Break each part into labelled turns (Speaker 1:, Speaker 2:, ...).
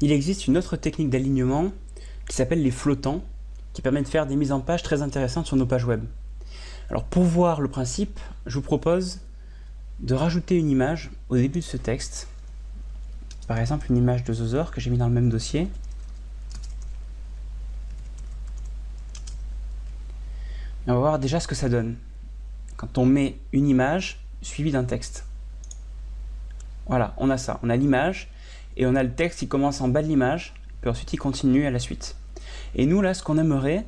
Speaker 1: Il existe une autre technique d'alignement qui s'appelle les flottants, qui permet de faire des mises en page très intéressantes sur nos pages web. Alors pour voir le principe, je vous propose de rajouter une image au début de ce texte. Par exemple une image de Zothor que j'ai mis dans le même dossier. Et on va voir déjà ce que ça donne quand on met une image suivie d'un texte. Voilà, on a ça, on a l'image et on a le texte qui commence en bas de l'image, puis ensuite il continue à la suite. Et nous là, ce qu'on aimerait,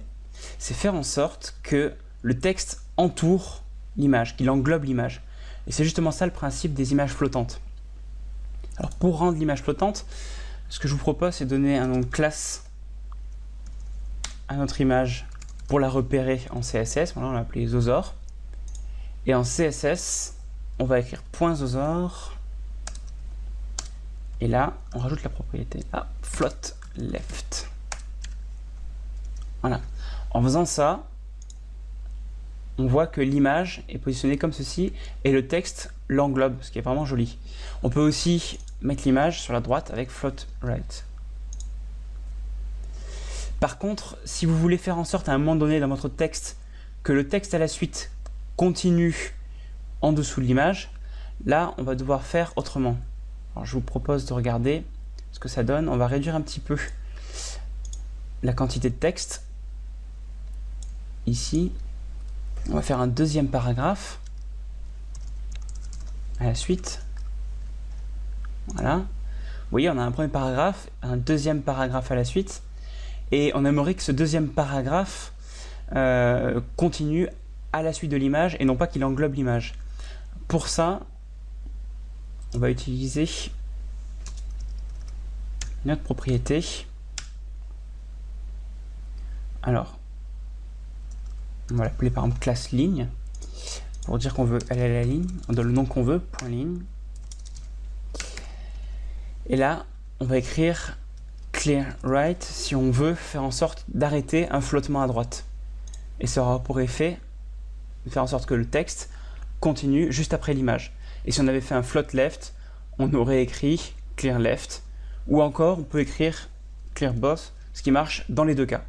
Speaker 1: c'est faire en sorte que le texte entoure l'image, qu'il englobe l'image. Et c'est justement ça le principe des images flottantes. Alors pour rendre l'image flottante, ce que je vous propose, c'est de donner un nom de classe à notre image pour la repérer en CSS. Voilà, on l'a appelé Zothor. Et en CSS, on va écrire .zothor. Et là, on rajoute la propriété float left. Voilà. En faisant ça, on voit que l'image est positionnée comme ceci et le texte l'englobe, ce qui est vraiment joli. On peut aussi mettre l'image sur la droite avec float right. Par contre, si vous voulez faire en sorte à un moment donné dans votre texte que le texte à la suite continue en dessous de l'image, là, on va devoir faire autrement. Alors, je vous propose de regarder ce que ça donne. On va réduire un petit peu la quantité de texte. Ici, on va faire un deuxième paragraphe à la suite. Voilà. Vous voyez, on a un premier paragraphe, un deuxième paragraphe à la suite. Et on aimerait que ce deuxième paragraphe continue à la suite de l'image et non pas qu'il englobe l'image. Pour ça, on va utiliser une autre propriété. Alors, on va l'appeler par exemple classe ligne pour dire qu'on veut aller à la ligne. On donne le nom qu'on veut, point ligne. Et là, on va écrire clear right si on veut faire en sorte d'arrêter un flottement à droite. Et ça aura pour effet de faire en sorte que le texte continue juste après l'image. Et si on avait fait un float left, on aurait écrit clear left. Ou encore, on peut écrire clear both, ce qui marche dans les deux cas.